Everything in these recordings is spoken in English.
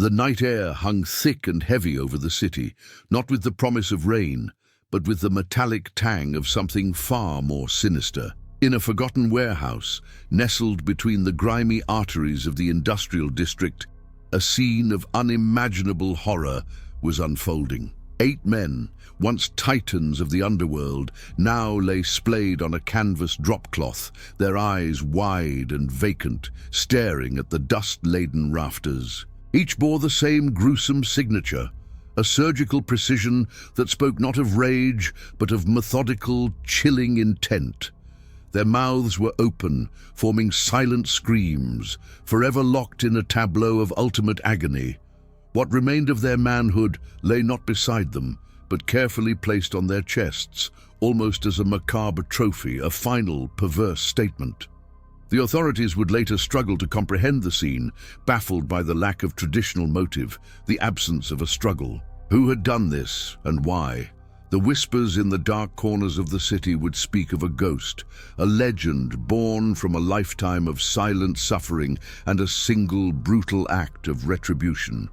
The night air hung thick and heavy over the city, not with the promise of rain, but with the metallic tang of something far more sinister. In a forgotten warehouse, nestled between the grimy arteries of the industrial district, a scene of unimaginable horror was unfolding. 8 men, once titans of the underworld, now lay splayed on a canvas drop-cloth, their eyes wide and vacant, staring at the dust-laden rafters. Each bore the same gruesome signature, a surgical precision that spoke not of rage, but of methodical, chilling intent. Their mouths were open, forming silent screams, forever locked in a tableau of ultimate agony. What remained of their manhood lay not beside them, but carefully placed on their chests, almost as a macabre trophy, a final, perverse statement. The authorities would later struggle to comprehend the scene, baffled by the lack of traditional motive, the absence of a struggle. Who had done this, and why? The whispers in the dark corners of the city would speak of a ghost, a legend born from a lifetime of silent suffering and a single brutal act of retribution.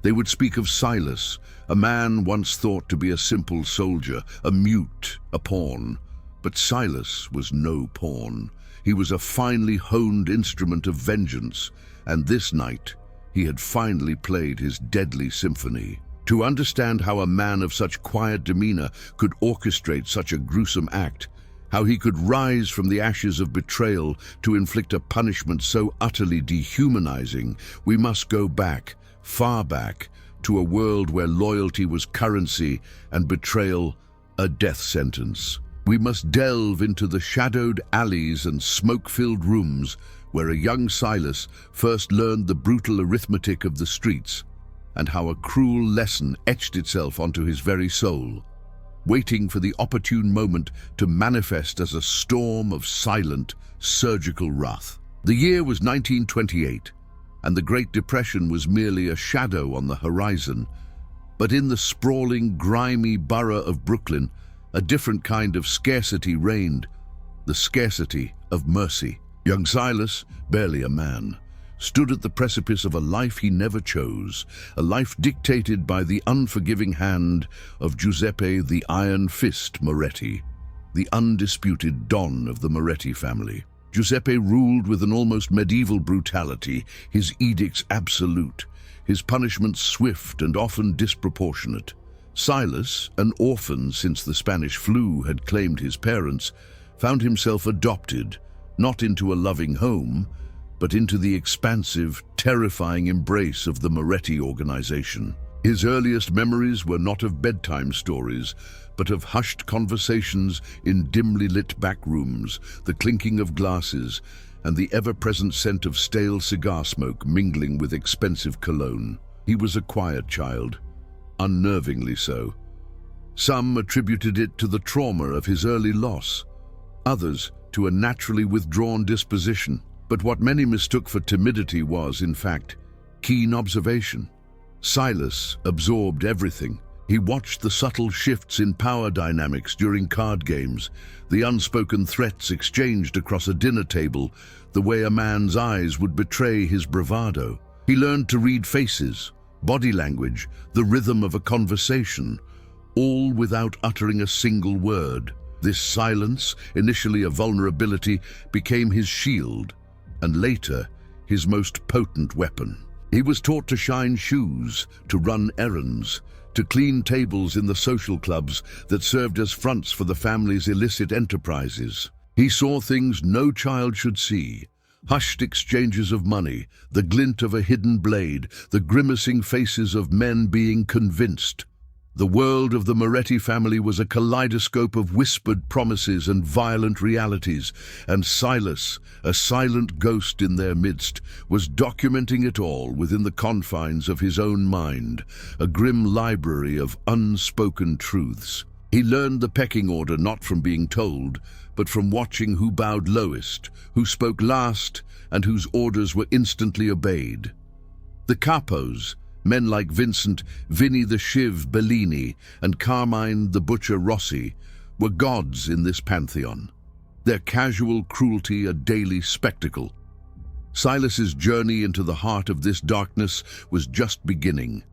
They would speak of Silas, a man once thought to be a simple soldier, a mute, a pawn. But Silas was no pawn. He was a finely honed instrument of vengeance, and this night he had finally played his deadly symphony. To understand how a man of such quiet demeanor could orchestrate such a gruesome act, how he could rise from the ashes of betrayal to inflict a punishment so utterly dehumanizing, we must go back, far back, to a world where loyalty was currency and betrayal a death sentence. We must delve into the shadowed alleys and smoke-filled rooms where a young Silas first learned the brutal arithmetic of the streets, and how a cruel lesson etched itself onto his very soul, waiting for the opportune moment to manifest as a storm of silent, surgical wrath. The year was 1928, and the Great Depression was merely a shadow on the horizon. But in the sprawling, grimy borough of Brooklyn, a different kind of scarcity reigned, the scarcity of mercy. Young Silas, barely a man, stood at the precipice of a life he never chose, a life dictated by the unforgiving hand of Giuseppe the Iron Fist Moretti, the undisputed don of the Moretti family. Giuseppe ruled with an almost medieval brutality, his edicts absolute, his punishments swift and often disproportionate. Silas, an orphan since the Spanish flu had claimed his parents, found himself adopted, not into a loving home, but into the expansive, terrifying embrace of the Moretti organization. His earliest memories were not of bedtime stories, but of hushed conversations in dimly lit back rooms, the clinking of glasses, and the ever-present scent of stale cigar smoke mingling with expensive cologne. He was a quiet child, unnervingly so. Some attributed it to the trauma of his early loss, others to a naturally withdrawn disposition. But what many mistook for timidity was, in fact, keen observation. Silas absorbed everything. He watched the subtle shifts in power dynamics during card games, the unspoken threats exchanged across a dinner table, the way a man's eyes would betray his bravado. He learned to read faces, body language, the rhythm of a conversation, all without uttering a single word. This silence, initially a vulnerability, became his shield, and later his most potent weapon. He was taught to shine shoes, to run errands, to clean tables in the social clubs that served as fronts for the family's illicit enterprises. He saw things no child should see: hushed exchanges of money, the glint of a hidden blade, the grimacing faces of men being convinced. The world of the Moretti family was a kaleidoscope of whispered promises and violent realities, and Silas, a silent ghost in their midst, was documenting it all within the confines of his own mind, a grim library of unspoken truths. He learned the pecking order not from being told, but from watching who bowed lowest, who spoke last, and whose orders were instantly obeyed. The Capos, men like Vinny the Shiv Bellini, and Carmine the Butcher Rossi, were gods in this pantheon, their casual cruelty a daily spectacle. Silas's journey into the heart of this darkness was just beginning.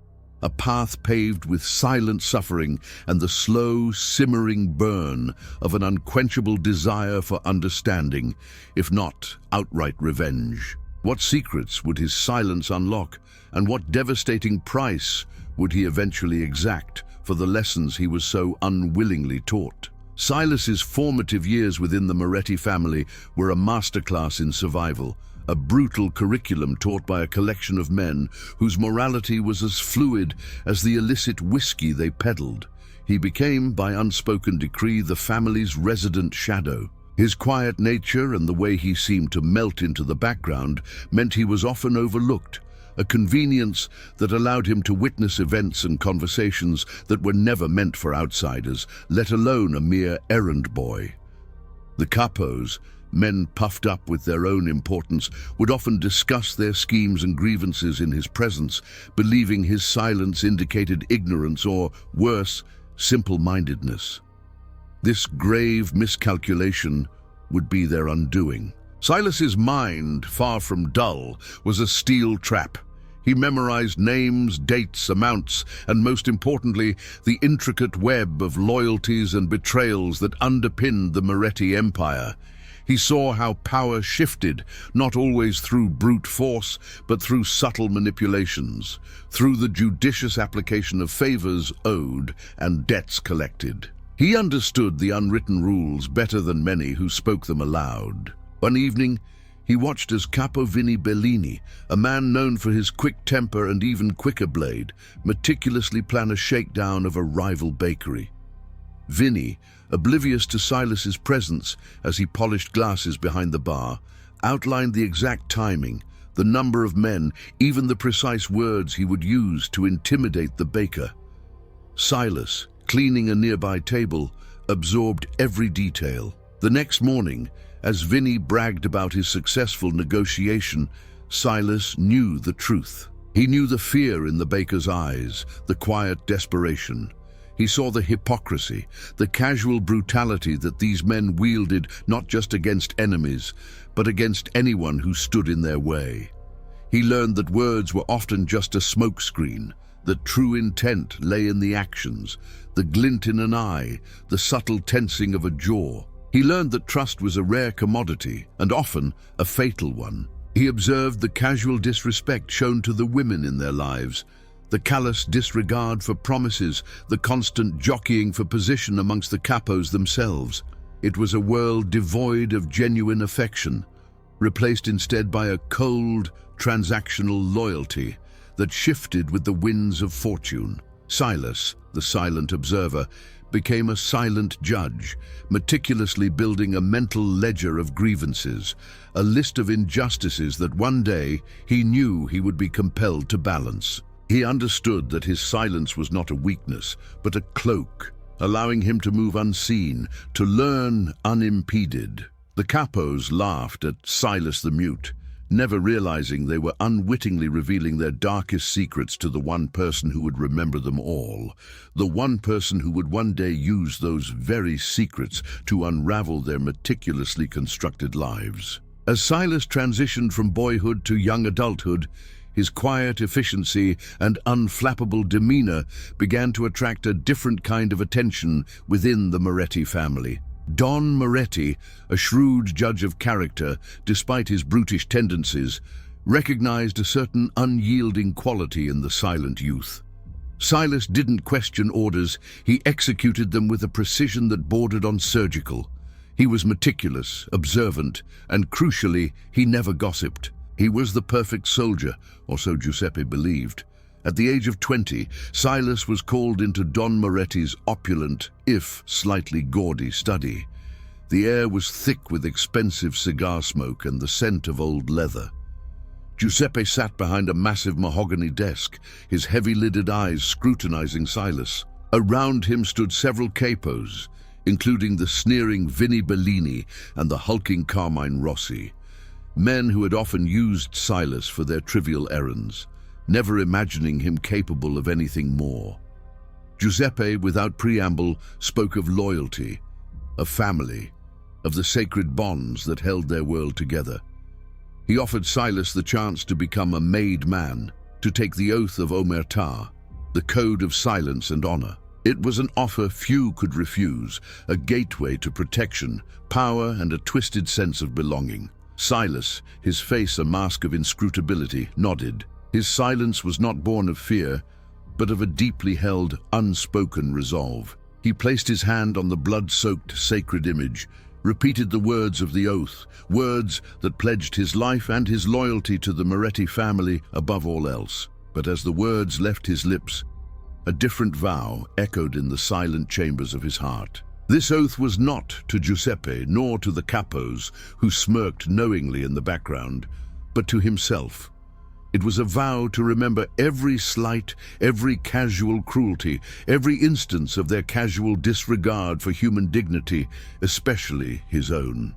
A path paved with silent suffering and the slow, simmering burn of an unquenchable desire for understanding, if not outright revenge. What secrets would his silence unlock, and what devastating price would he eventually exact for the lessons he was so unwillingly taught? Silas's formative years within the Moretti family were a masterclass in survival, a brutal curriculum taught by a collection of men whose morality was as fluid as the illicit whiskey they peddled. He became, by unspoken decree, the family's resident shadow. His quiet nature and the way he seemed to melt into the background meant he was often overlooked, a convenience that allowed him to witness events and conversations that were never meant for outsiders, let alone a mere errand boy. The Capos, men puffed up with their own importance, would often discuss their schemes and grievances in his presence, believing his silence indicated ignorance or, worse, simple-mindedness. This grave miscalculation would be their undoing. Silas's mind, far from dull, was a steel trap. He memorized names, dates, amounts, and most importantly, the intricate web of loyalties and betrayals that underpinned the Moretti Empire. He saw how power shifted, not always through brute force, but through subtle manipulations, through the judicious application of favors owed and debts collected. He understood the unwritten rules better than many who spoke them aloud. One evening, he watched as Capo Vinny Bellini, a man known for his quick temper and even quicker blade, meticulously plan a shakedown of a rival bakery. Vinny, oblivious to Silas's presence as he polished glasses behind the bar, outlined the exact timing, the number of men, even the precise words he would use to intimidate the baker. Silas, cleaning a nearby table, absorbed every detail. The next morning, as Vinny bragged about his successful negotiation, Silas knew the truth. He knew the fear in the baker's eyes, the quiet desperation. He saw the hypocrisy, the casual brutality that these men wielded not just against enemies, but against anyone who stood in their way. He learned that words were often just a smokescreen, that true intent lay in the actions, the glint in an eye, the subtle tensing of a jaw. He learned that trust was a rare commodity, and often a fatal one. He observed the casual disrespect shown to the women in their lives, the callous disregard for promises, the constant jockeying for position amongst the capos themselves. It was a world devoid of genuine affection, replaced instead by a cold, transactional loyalty that shifted with the winds of fortune. Silas, the silent observer, became a silent judge, meticulously building a mental ledger of grievances, a list of injustices that one day he knew he would be compelled to balance. He understood that his silence was not a weakness, but a cloak, allowing him to move unseen, to learn unimpeded. The Capos laughed at Silas the Mute, never realizing they were unwittingly revealing their darkest secrets to the one person who would remember them all, the one person who would one day use those very secrets to unravel their meticulously constructed lives. As Silas transitioned from boyhood to young adulthood, his quiet efficiency and unflappable demeanor began to attract a different kind of attention within the Moretti family. Don Moretti, a shrewd judge of character, despite his brutish tendencies, recognized a certain unyielding quality in the silent youth. Silas didn't question orders, he executed them with a precision that bordered on surgical. He was meticulous, observant, and crucially, he never gossiped. He was the perfect soldier, or so Giuseppe believed. At the age of 20, Silas was called into Don Moretti's opulent, if slightly gaudy, study. The air was thick with expensive cigar smoke and the scent of old leather. Giuseppe sat behind a massive mahogany desk, his heavy-lidded eyes scrutinizing Silas. Around him stood several capos, including the sneering Vinny Bellini and the hulking Carmine Rossi, men who had often used Silas for their trivial errands, never imagining him capable of anything more. Giuseppe, without preamble, spoke of loyalty, of family, of the sacred bonds that held their world together. He offered Silas the chance to become a made man, to take the oath of omertà, the code of silence and honor. It was an offer few could refuse, a gateway to protection, power, and a twisted sense of belonging. Silas, his face a mask of inscrutability, nodded. His silence was not born of fear, but of a deeply held, unspoken resolve. He placed his hand on the blood-soaked sacred image, repeated the words of the oath, words that pledged his life and his loyalty to the Moretti family above all else. But as the words left his lips, a different vow echoed in the silent chambers of his heart. This oath was not to Giuseppe nor to the Capos, who smirked knowingly in the background, but to himself. It was a vow to remember every slight, every casual cruelty, every instance of their casual disregard for human dignity, especially his own.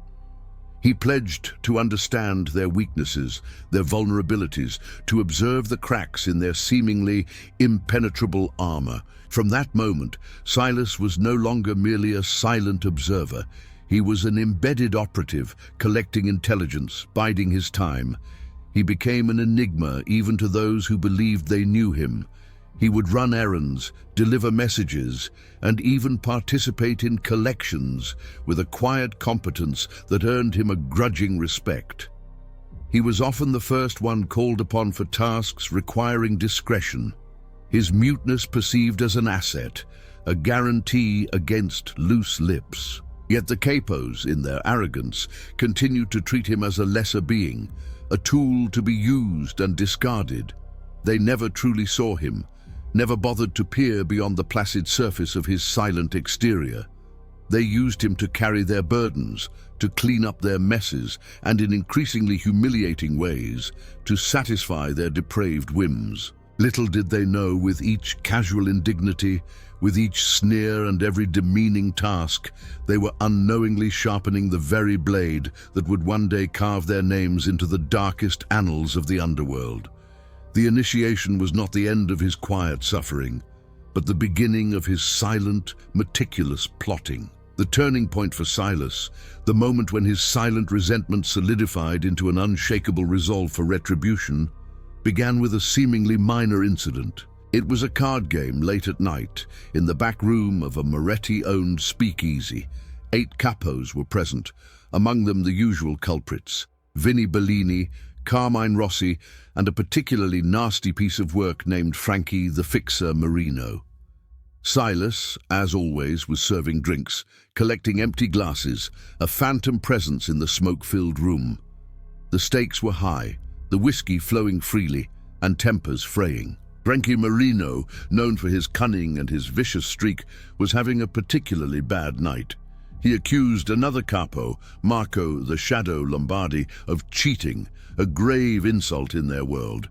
He pledged to understand their weaknesses, their vulnerabilities, to observe the cracks in their seemingly impenetrable armor. From that moment, Silas was no longer merely a silent observer. He was an embedded operative, collecting intelligence, biding his time. He became an enigma even to those who believed they knew him. He would run errands, deliver messages, and even participate in collections with a quiet competence that earned him a grudging respect. He was often the first one called upon for tasks requiring discretion, his muteness perceived as an asset, a guarantee against loose lips. Yet the Capos, in their arrogance, continued to treat him as a lesser being, a tool to be used and discarded. They never truly saw him, never bothered to peer beyond the placid surface of his silent exterior. They used him to carry their burdens, to clean up their messes, and in increasingly humiliating ways, to satisfy their depraved whims. Little did they know, with each casual indignity, with each sneer and every demeaning task, they were unknowingly sharpening the very blade that would one day carve their names into the darkest annals of the underworld. The initiation was not the end of his quiet suffering, but the beginning of his silent, meticulous plotting. The turning point for Silas, the moment when his silent resentment solidified into an unshakable resolve for retribution, began with a seemingly minor incident. It was a card game late at night, in the back room of a Moretti-owned speakeasy. 8 Capos were present, among them the usual culprits: Vinnie Bellini, Carmine Rossi, and a particularly nasty piece of work named Frankie the Fixer Marino. Silas, as always, was serving drinks, collecting empty glasses, a phantom presence in the smoke-filled room. The stakes were high, the whiskey flowing freely, and tempers fraying. Frankie Marino, known for his cunning and his vicious streak, was having a particularly bad night. He accused another capo, Marco the Shadow Lombardi, of cheating, a grave insult in their world.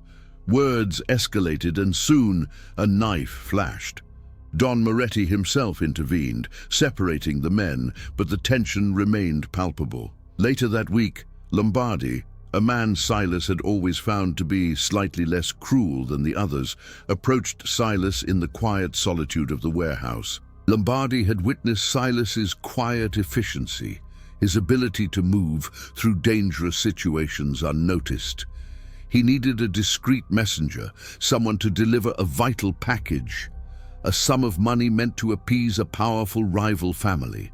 Words escalated, and soon a knife flashed. Don Moretti himself intervened, separating the men, but the tension remained palpable. Later that week, Lombardi, a man Silas had always found to be slightly less cruel than the others, approached Silas in the quiet solitude of the warehouse. Lombardi had witnessed Silas's quiet efficiency, his ability to move through dangerous situations unnoticed. He needed a discreet messenger, someone to deliver a vital package, a sum of money meant to appease a powerful rival family.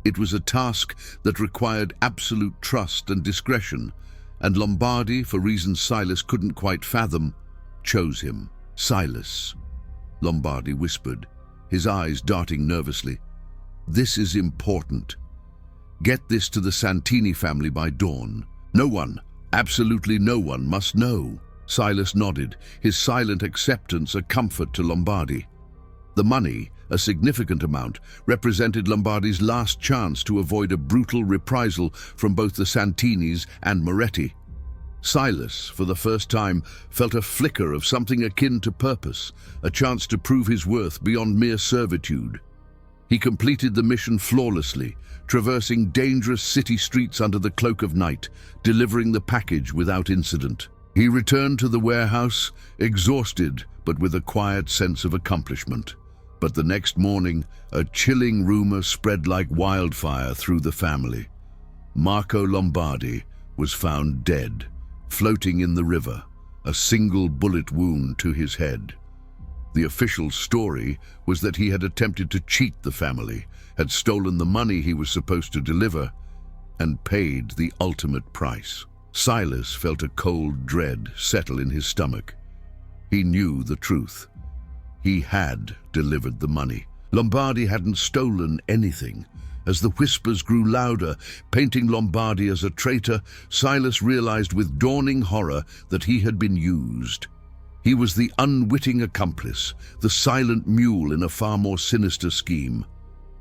It was a task that required absolute trust and discretion, and Lombardi, for reasons Silas couldn't quite fathom, chose him. "Silas," Lombardi whispered, his eyes darting nervously. "This is important. Get this to the Santini family by dawn. No one, absolutely no one, must know." Silas nodded, his silent acceptance a comfort to Lombardi. The money, a significant amount, represented Lombardi's last chance to avoid a brutal reprisal from both the Santinis and Moretti. Silas, for the first time, felt a flicker of something akin to purpose, a chance to prove his worth beyond mere servitude. He completed the mission flawlessly, traversing dangerous city streets under the cloak of night, delivering the package without incident. He returned to the warehouse, exhausted but with a quiet sense of accomplishment. But the next morning, a chilling rumor spread like wildfire through the family. Marco Lombardi was found dead, floating in the river, a single bullet wound to his head. The official story was that he had attempted to cheat the family, had stolen the money he was supposed to deliver, and paid the ultimate price. Silas felt a cold dread settle in his stomach. He knew the truth. He had delivered the money. Lombardi hadn't stolen anything. As the whispers grew louder, painting Lombardi as a traitor, Silas realized with dawning horror that he had been used. He was the unwitting accomplice, the silent mule in a far more sinister scheme.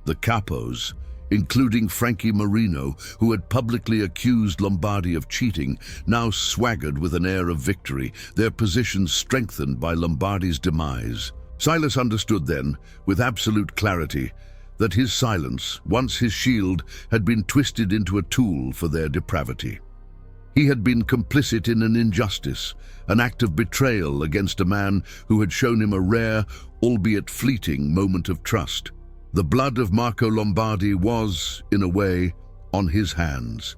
The Capos, including Frankie Marino, who had publicly accused Lombardi of cheating, now swaggered with an air of victory, their positions strengthened by Lombardi's demise. Silas understood then, with absolute clarity, that his silence, once his shield, had been twisted into a tool for their depravity. He had been complicit in an injustice, an act of betrayal against a man who had shown him a rare, albeit fleeting, moment of trust. The blood of Marco Lombardi was, in a way, on his hands.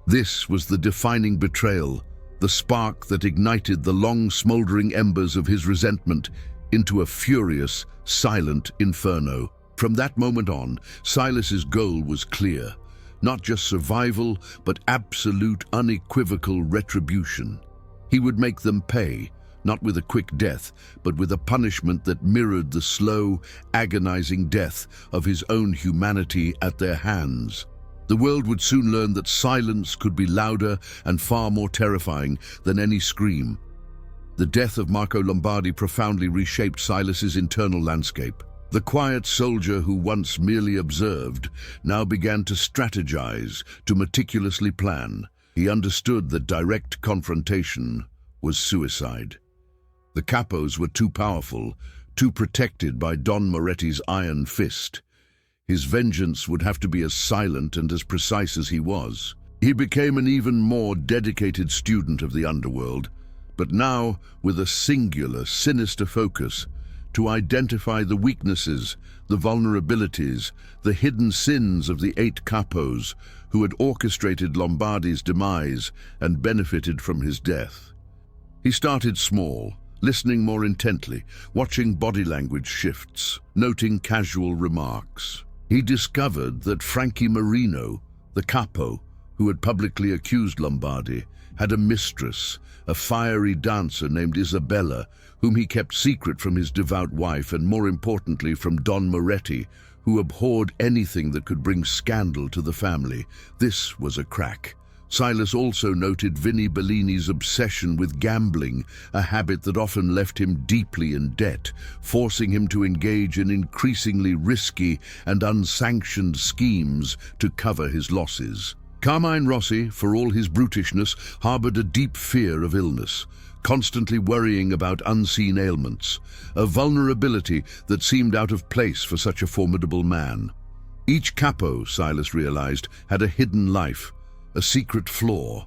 This was the defining betrayal, the spark that ignited the long smoldering embers of his resentment into a furious, silent inferno. From that moment on, Silas's goal was clear. Not just survival, but absolute, unequivocal retribution. He would make them pay, not with a quick death, but with a punishment that mirrored the slow, agonizing death of his own humanity at their hands. The world would soon learn that silence could be louder and far more terrifying than any scream. The death of Marco Lombardi profoundly reshaped Silas's internal landscape. The quiet soldier who once merely observed now began to strategize, to meticulously plan. He understood that direct confrontation was suicide. The Capos were too powerful, too protected by Don Moretti's iron fist. His vengeance would have to be as silent and as precise as he was. He became an even more dedicated student of the underworld, but now with a singular, sinister focus: to identify the weaknesses, the vulnerabilities, the hidden sins of the 8 Capos who had orchestrated Lombardi's demise and benefited from his death. He started small, listening more intently, watching body language shifts, noting casual remarks. He discovered that Frankie Marino, the capo who had publicly accused Lombardi, had a mistress, a fiery dancer named Isabella, whom he kept secret from his devout wife and, more importantly, from Don Moretti, who abhorred anything that could bring scandal to the family. This was a crack. Silas also noted Vinnie Bellini's obsession with gambling, a habit that often left him deeply in debt, forcing him to engage in increasingly risky and unsanctioned schemes to cover his losses. Carmine Rossi, for all his brutishness, harbored a deep fear of illness, constantly worrying about unseen ailments, a vulnerability that seemed out of place for such a formidable man. Each capo, Silas realized, had a hidden life, a secret flaw,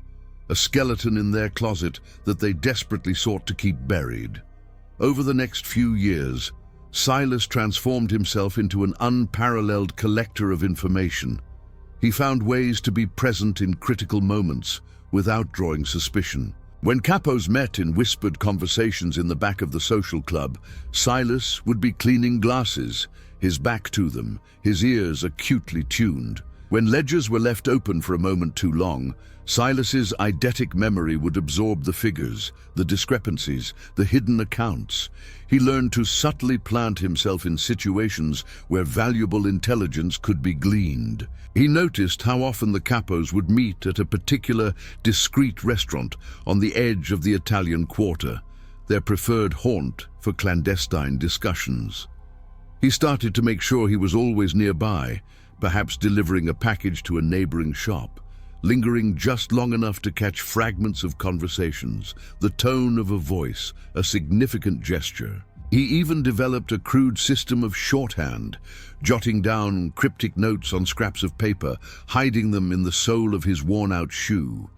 a skeleton in their closet that they desperately sought to keep buried. Over the next few years, Silas transformed himself into an unparalleled collector of information. He found ways to be present in critical moments without drawing suspicion. When Capos met in whispered conversations in the back of the social club, Silas would be cleaning glasses, his back to them, his ears acutely tuned. When ledgers were left open for a moment too long, Silas's eidetic memory would absorb the figures, the discrepancies, the hidden accounts. He learned to subtly plant himself in situations where valuable intelligence could be gleaned. He noticed how often the Capos would meet at a particular discreet restaurant on the edge of the Italian quarter, their preferred haunt for clandestine discussions. He started to make sure he was always nearby, perhaps delivering a package to a neighboring shop, lingering just long enough to catch fragments of conversations, the tone of a voice, a significant gesture. He even developed a crude system of shorthand, jotting down cryptic notes on scraps of paper, hiding them in the sole of his worn-out shoe.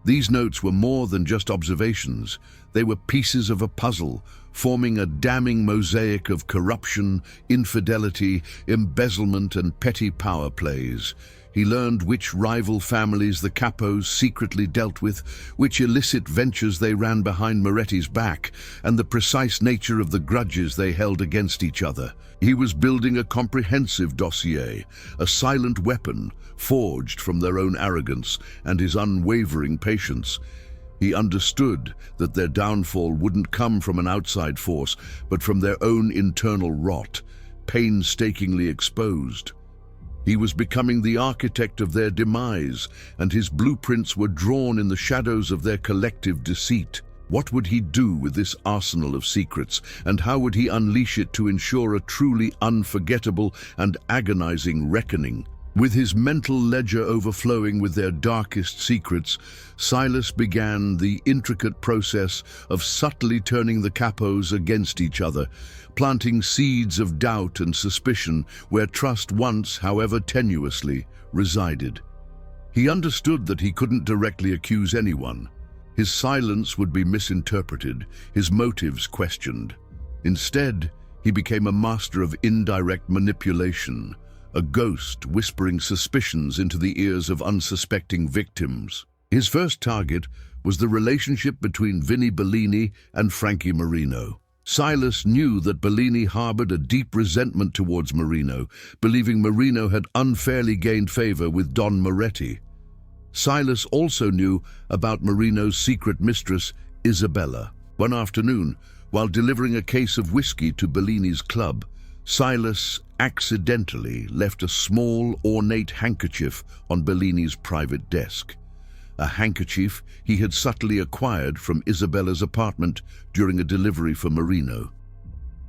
These notes were more than just observations. They were pieces of a puzzle, forming a damning mosaic of corruption, infidelity, embezzlement, and petty power plays. He learned which rival families the Capos secretly dealt with, which illicit ventures they ran behind Moretti's back, and the precise nature of the grudges they held against each other. He was building a comprehensive dossier, a silent weapon forged from their own arrogance and his unwavering patience. He understood that their downfall wouldn't come from an outside force, but from their own internal rot, painstakingly exposed. He was becoming the architect of their demise, and his blueprints were drawn in the shadows of their collective deceit. What would he do with this arsenal of secrets, and how would he unleash it to ensure a truly unforgettable and agonizing reckoning? With his mental ledger overflowing with their darkest secrets, Silas began the intricate process of subtly turning the Capos against each other, planting seeds of doubt and suspicion where trust once, however tenuously, resided. He understood that he couldn't directly accuse anyone. His silence would be misinterpreted, his motives questioned. Instead, he became a master of indirect manipulation, a ghost whispering suspicions into the ears of unsuspecting victims. His first target was the relationship between Vinnie Bellini and Frankie Marino. Silas knew that Bellini harbored a deep resentment towards Marino, believing Marino had unfairly gained favor with Don Moretti. Silas also knew about Marino's secret mistress, Isabella. One afternoon, while delivering a case of whiskey to Bellini's club, Silas accidentally left a small, ornate handkerchief on Bellini's private desk. A handkerchief he had subtly acquired from Isabella's apartment during a delivery for Marino.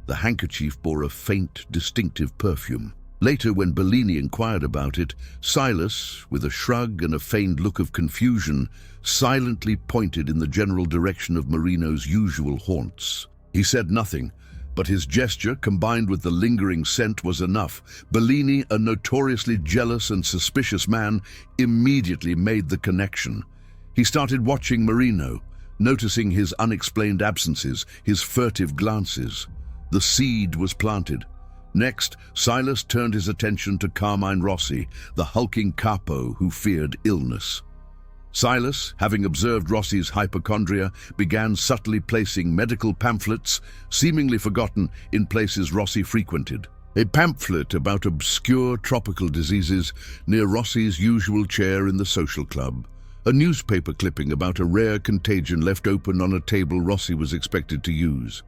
The handkerchief bore a faint, distinctive perfume. Later, when Bellini inquired about it, Silas, with a shrug and a feigned look of confusion, silently pointed in the general direction of Marino's usual haunts. He said nothing, but his gesture, combined with the lingering scent, was enough. Bellini, a notoriously jealous and suspicious man, immediately made the connection. He started watching Marino, noticing his unexplained absences, his furtive glances. The seed was planted. Next, Silas turned his attention to Carmine Rossi, the hulking capo who feared illness. Silas, having observed Rossi's hypochondria, began subtly placing medical pamphlets, seemingly forgotten, in places Rossi frequented. A pamphlet about obscure tropical diseases near Rossi's usual chair in the social club. A newspaper clipping about a rare contagion left open on a table Rossi was expected to use.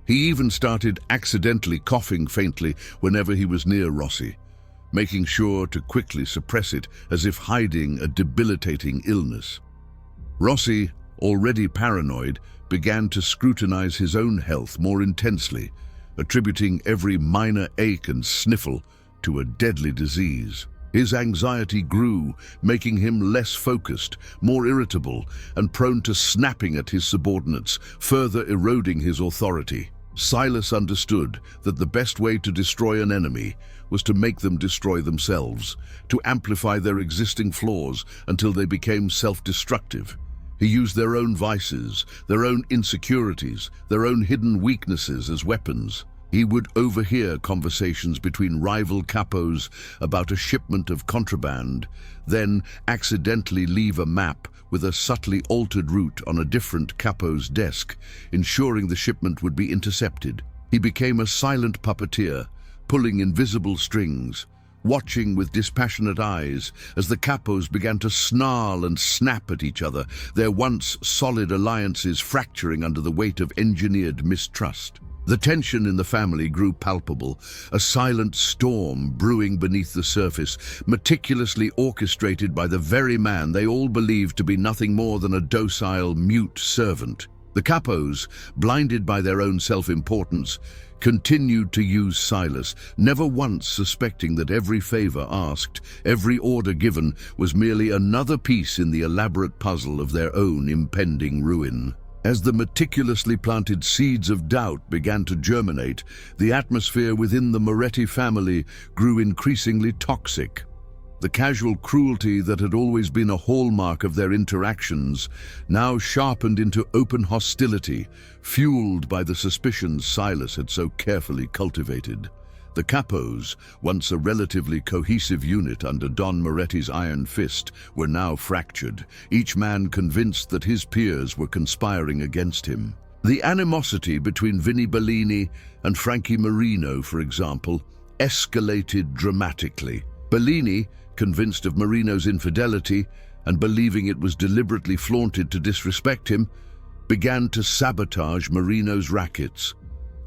He even started accidentally coughing faintly whenever he was near Rossi, making sure to quickly suppress it as if hiding a debilitating illness. Rossi, already paranoid, began to scrutinize his own health more intensely, attributing every minor ache and sniffle to a deadly disease. His anxiety grew, making him less focused, more irritable, and prone to snapping at his subordinates, further eroding his authority. Silas understood that the best way to destroy an enemy was to make them destroy themselves, to amplify their existing flaws until they became self-destructive. He used their own vices, their own insecurities, their own hidden weaknesses as weapons. He would overhear conversations between rival capos about a shipment of contraband, then accidentally leave a map with a subtly altered route on a different capo's desk, ensuring the shipment would be intercepted. He became a silent puppeteer, pulling invisible strings, watching with dispassionate eyes as the capos began to snarl and snap at each other, their once solid alliances fracturing under the weight of engineered mistrust. The tension in the family grew palpable, a silent storm brewing beneath the surface, meticulously orchestrated by the very man they all believed to be nothing more than a docile, mute servant. The capos, blinded by their own self-importance, continued to use Silas, never once suspecting that every favor asked, every order given, was merely another piece in the elaborate puzzle of their own impending ruin. As the meticulously planted seeds of doubt began to germinate, the atmosphere within the Moretti family grew increasingly toxic. The casual cruelty that had always been a hallmark of their interactions now sharpened into open hostility, fueled by the suspicions Silas had so carefully cultivated. The Capos, once a relatively cohesive unit under Don Moretti's iron fist, were now fractured, each man convinced that his peers were conspiring against him. The animosity between Vinnie Bellini and Frankie Marino, for example, escalated dramatically. Bellini, convinced of Marino's infidelity and believing it was deliberately flaunted to disrespect him, began to sabotage Marino's rackets.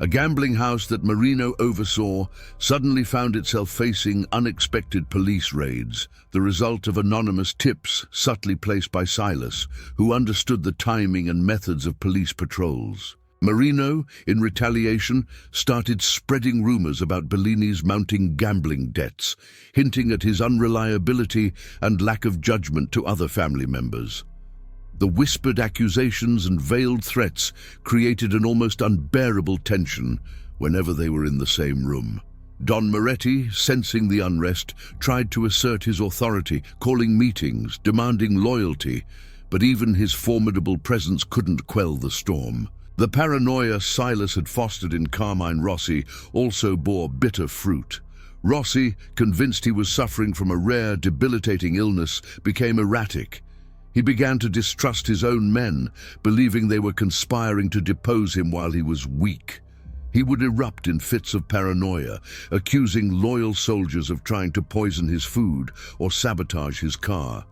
A gambling house that Marino oversaw suddenly found itself facing unexpected police raids, the result of anonymous tips subtly placed by Silas, who understood the timing and methods of police patrols. Marino, in retaliation, started spreading rumors about Bellini's mounting gambling debts, hinting at his unreliability and lack of judgment to other family members. The whispered accusations and veiled threats created an almost unbearable tension whenever they were in the same room. Don Moretti, sensing the unrest, tried to assert his authority, calling meetings, demanding loyalty, but even his formidable presence couldn't quell the storm. The paranoia Silas had fostered in Carmine Rossi also bore bitter fruit. Rossi, convinced he was suffering from a rare, debilitating illness, became erratic. He began to distrust his own men, believing they were conspiring to depose him while he was weak. He would erupt in fits of paranoia, accusing loyal soldiers of trying to poison his food or sabotage his car.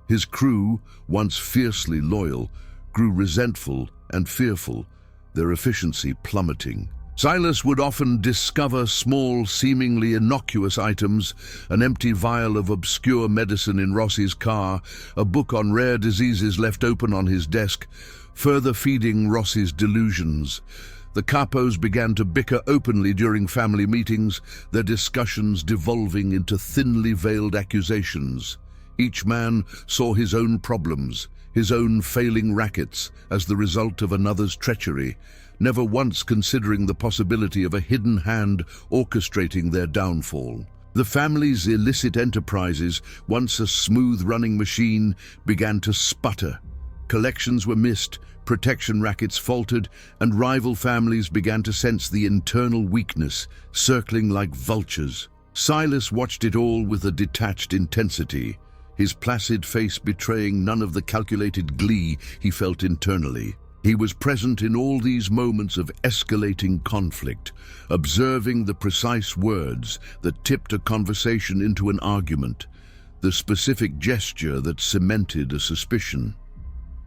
His crew, once fiercely loyal, grew resentful and fearful, their efficiency plummeting. Silas would often discover small, seemingly innocuous items, an empty vial of obscure medicine in Rossi's car, a book on rare diseases left open on his desk, further feeding Rossi's delusions. The Capos began to bicker openly during family meetings, their discussions devolving into thinly veiled accusations. Each man saw his own problems, his own failing rackets, as the result of another's treachery, never once considering the possibility of a hidden hand orchestrating their downfall. The family's illicit enterprises, once a smooth-running machine, began to sputter. Collections were missed, protection rackets faltered, and rival families began to sense the internal weakness, circling like vultures. Silas watched it all with a detached intensity, his placid face betraying none of the calculated glee he felt internally. He was present in all these moments of escalating conflict, observing the precise words that tipped a conversation into an argument, the specific gesture that cemented a suspicion.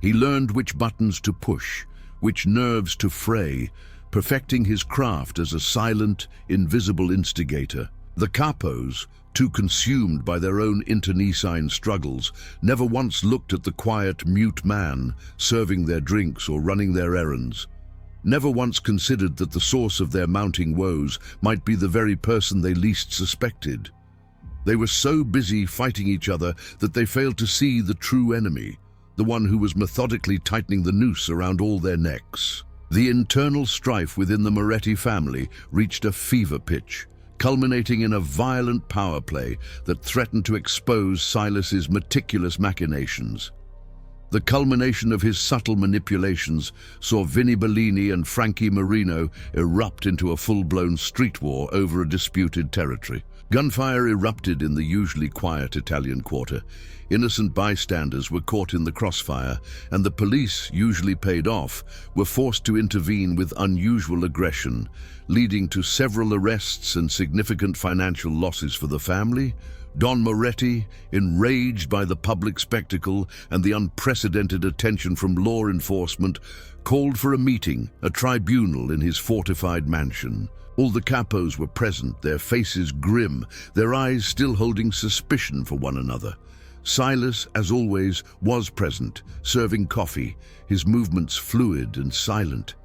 He learned which buttons to push, which nerves to fray, perfecting his craft as a silent, invisible instigator. The Capos, too consumed by their own internecine struggles, never once looked at the quiet, mute man serving their drinks or running their errands. Never once considered that the source of their mounting woes might be the very person they least suspected. They were so busy fighting each other that they failed to see the true enemy, the one who was methodically tightening the noose around all their necks. The internal strife within the Moretti family reached a fever pitch, culminating in a violent power play that threatened to expose Silas's meticulous machinations. The culmination of his subtle manipulations saw Vinnie Bellini and Frankie Marino erupt into a full-blown street war over a disputed territory. Gunfire erupted in the usually quiet Italian quarter. Innocent bystanders were caught in the crossfire, and the police, usually paid off, were forced to intervene with unusual aggression, leading to several arrests and significant financial losses for the family. Don Moretti, enraged by the public spectacle and the unprecedented attention from law enforcement, called for a meeting, a tribunal in his fortified mansion. All the Capos were present, their faces grim, their eyes still holding suspicion for one another. Silas, as always, was present, serving coffee, his movements fluid and silent.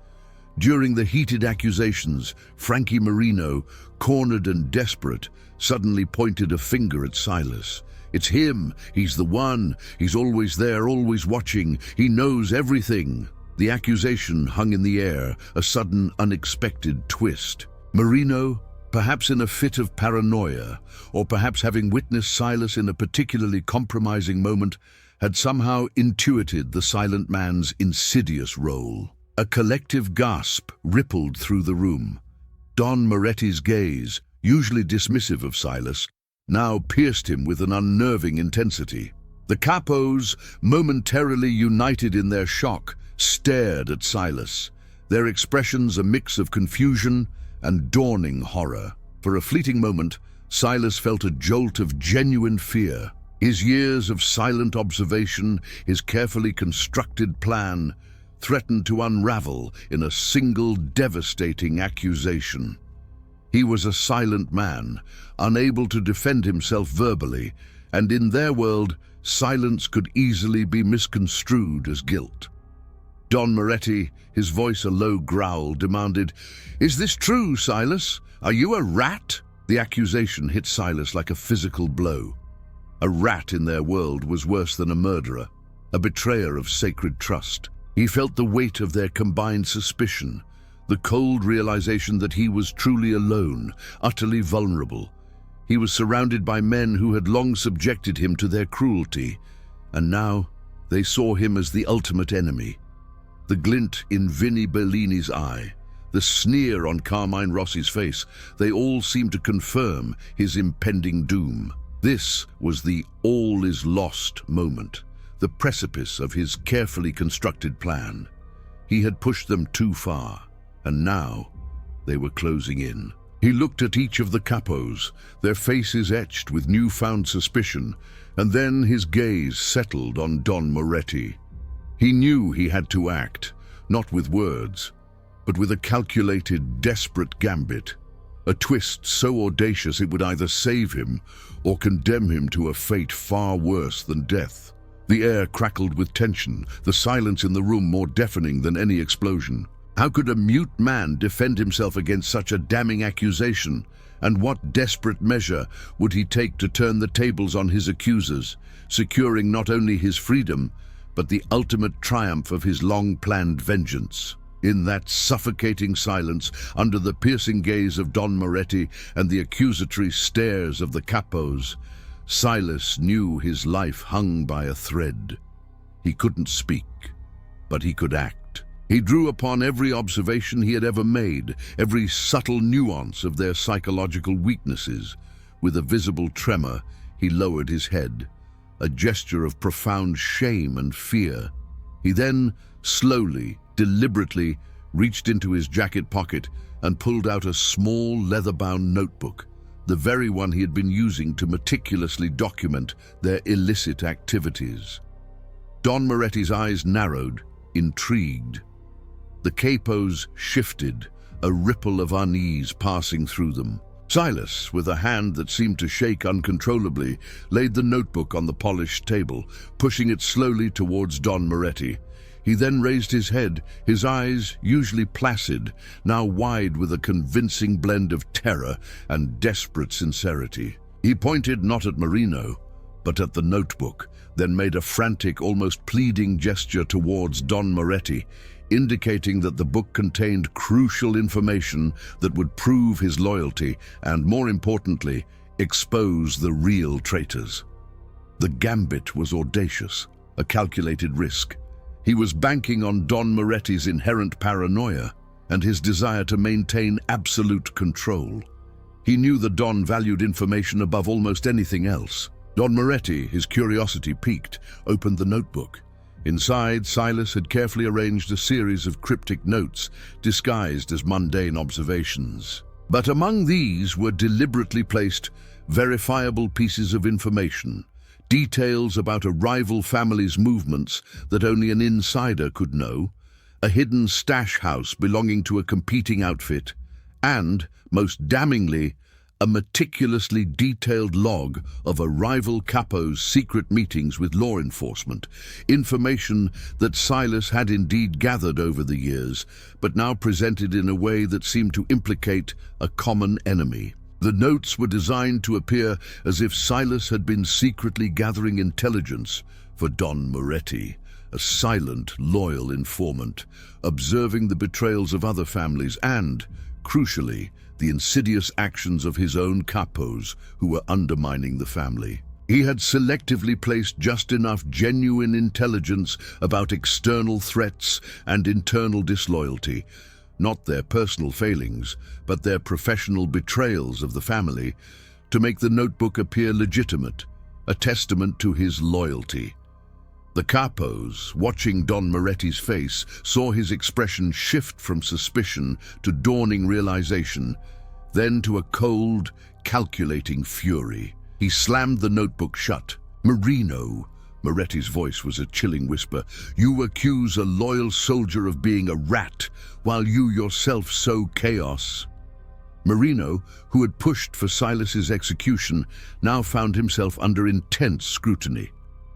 During the heated accusations, Frankie Marino, cornered and desperate, suddenly pointed a finger at Silas. "It's him, he's the one, he's always there, always watching, he knows everything." The accusation hung in the air, a sudden, unexpected twist. Marino, perhaps in a fit of paranoia, or perhaps having witnessed Silas in a particularly compromising moment, had somehow intuited the silent man's insidious role. A collective gasp rippled through the room. Don Moretti's gaze, usually dismissive of Silas, now pierced him with an unnerving intensity. The Capos, momentarily united in their shock, stared at Silas, their expressions a mix of confusion and dawning horror. For a fleeting moment, Silas felt a jolt of genuine fear. His years of silent observation, his carefully constructed plan, threatened to unravel in a single devastating accusation. He was a silent man, unable to defend himself verbally, and in their world, silence could easily be misconstrued as guilt. Don Moretti, his voice a low growl, demanded, "Is this true, Silas? Are you a rat?" The accusation hit Silas like a physical blow. A rat in their world was worse than a murderer, a betrayer of sacred trust. He felt the weight of their combined suspicion, the cold realization that he was truly alone, utterly vulnerable. He was surrounded by men who had long subjected him to their cruelty, and now they saw him as the ultimate enemy. The glint in Vinnie Bellini's eye, the sneer on Carmine Rossi's face, they all seemed to confirm his impending doom. This was the all is lost moment, the precipice of his carefully constructed plan. He had pushed them too far, and now they were closing in. He looked at each of the Capos, their faces etched with newfound suspicion, and then his gaze settled on Don Moretti. He knew he had to act, not with words, but with a calculated, desperate gambit, a twist so audacious it would either save him or condemn him to a fate far worse than death. The air crackled with tension, the silence in the room more deafening than any explosion. How could a mute man defend himself against such a damning accusation? And what desperate measure would he take to turn the tables on his accusers, securing not only his freedom, but the ultimate triumph of his long-planned vengeance? In that suffocating silence, under the piercing gaze of Don Moretti and the accusatory stares of the Capos, Silas knew his life hung by a thread. He couldn't speak, but he could act. He drew upon every observation he had ever made, every subtle nuance of their psychological weaknesses. With a visible tremor, he lowered his head, a gesture of profound shame and fear. He then, slowly, deliberately, reached into his jacket pocket and pulled out a small leather-bound notebook, the very one he had been using to meticulously document their illicit activities. Don Moretti's eyes narrowed, intrigued. The Capos shifted, a ripple of unease passing through them. Silas, with a hand that seemed to shake uncontrollably, laid the notebook on the polished table, pushing it slowly towards Don Moretti. He then raised his head, his eyes, usually placid, now wide with a convincing blend of terror and desperate sincerity. He pointed not at Marino, but at the notebook, then made a frantic, almost pleading gesture towards Don Moretti, indicating that the book contained crucial information that would prove his loyalty and, more importantly, expose the real traitors. The gambit was audacious, a calculated risk. He was banking on Don Moretti's inherent paranoia and his desire to maintain absolute control. He knew that Don valued information above almost anything else. Don Moretti, his curiosity piqued, opened the notebook. Inside, Silas had carefully arranged a series of cryptic notes, disguised as mundane observations. But among these were deliberately placed verifiable pieces of information, details about a rival family's movements that only an insider could know, a hidden stash house belonging to a competing outfit, and, most damningly, a meticulously detailed log of a rival capo's secret meetings with law enforcement, information that Silas had indeed gathered over the years, but now presented in a way that seemed to implicate a common enemy. The notes were designed to appear as if Silas had been secretly gathering intelligence for Don Moretti, a silent, loyal informant, observing the betrayals of other families and, crucially, the insidious actions of his own capos who were undermining the family. He had selectively placed just enough genuine intelligence about external threats and internal disloyalty, not their personal failings, but their professional betrayals of the family, to make the notebook appear legitimate, a testament to his loyalty. The capos, watching Don Moretti's face, saw his expression shift from suspicion to dawning realization, then to a cold, calculating fury. He slammed the notebook shut. "Marino," Moretti's voice was a chilling whisper, "you accuse a loyal soldier of being a rat, while you yourself sow chaos." Marino, who had pushed for Silas's execution, now found himself under intense scrutiny.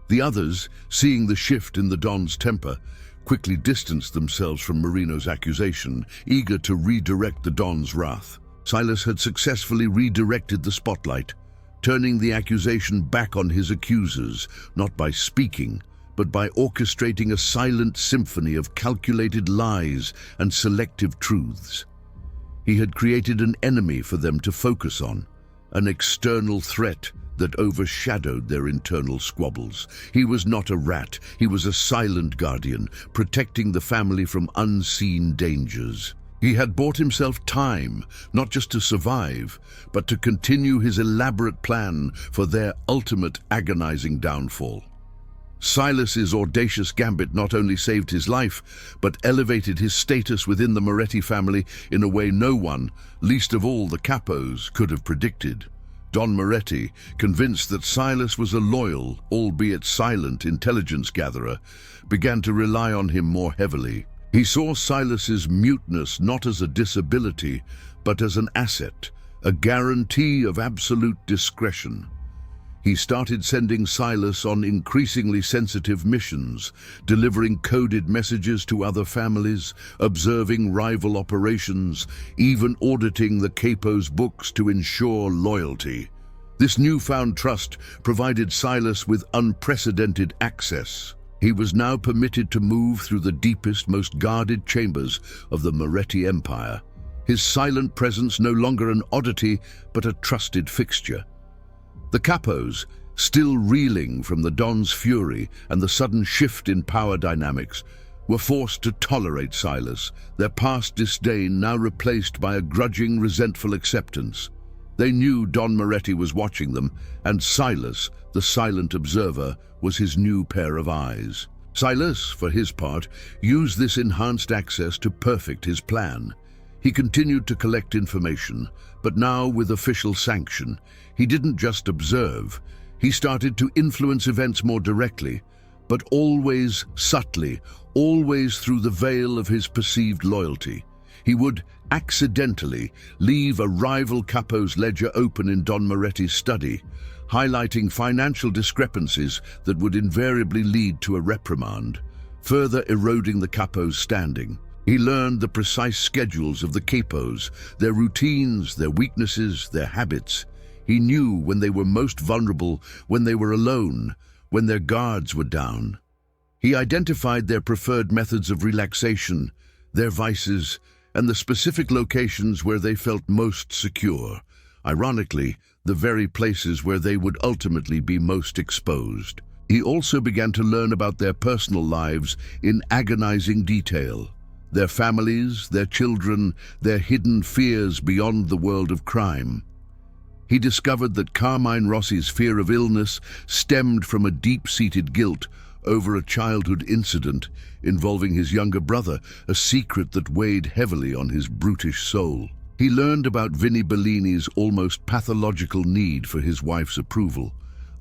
The others, seeing the shift in the Don's temper, quickly distanced themselves from Marino's accusation, eager to redirect the Don's wrath. Silas had successfully redirected the spotlight, turning the accusation back on his accusers, not by speaking, but by orchestrating a silent symphony of calculated lies and selective truths. He had created an enemy for them to focus on, an external threat that overshadowed their internal squabbles. He was not a rat, he was a silent guardian, protecting the family from unseen dangers. He had bought himself time, not just to survive, but to continue his elaborate plan for their ultimate agonizing downfall. Silas's audacious gambit not only saved his life, but elevated his status within the Moretti family in a way no one, least of all the capos, could have predicted. Don Moretti, convinced that Silas was a loyal, albeit silent, intelligence gatherer, began to rely on him more heavily. He saw Silas's muteness not as a disability, but as an asset, a guarantee of absolute discretion. He started sending Silas on increasingly sensitive missions, delivering coded messages to other families, observing rival operations, even auditing the Capos' books to ensure loyalty. This newfound trust provided Silas with unprecedented access. He was now permitted to move through the deepest, most guarded chambers of the Moretti Empire, his silent presence no longer an oddity, but a trusted fixture. The capos, still reeling from the Don's fury and the sudden shift in power dynamics, were forced to tolerate Silas, their past disdain now replaced by a grudging, resentful acceptance. They knew Don Moretti was watching them, and Silas, the silent observer, was his new pair of eyes. Silas, for his part, used this enhanced access to perfect his plan. He continued to collect information, but now with official sanction. He didn't just observe. He started to influence events more directly, but always subtly, always through the veil of his perceived loyalty. He would accidentally leave a rival capo's ledger open in Don Moretti's study, highlighting financial discrepancies that would invariably lead to a reprimand, further eroding the capo's standing. He learned the precise schedules of the capos, their routines, their weaknesses, their habits. He knew when they were most vulnerable, when they were alone, when their guards were down. He identified their preferred methods of relaxation, their vices, and the specific locations where they felt most secure. Ironically, the very places where they would ultimately be most exposed. He also began to learn about their personal lives in agonizing detail. Their families, their children, their hidden fears beyond the world of crime. He discovered that Carmine Rossi's fear of illness stemmed from a deep-seated guilt over a childhood incident involving his younger brother, a secret that weighed heavily on his brutish soul. He learned about Vinnie Bellini's almost pathological need for his wife's approval,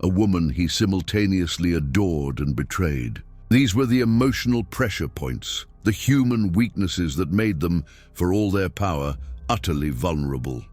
a woman he simultaneously adored and betrayed. These were the emotional pressure points, the human weaknesses that made them, for all their power, utterly vulnerable.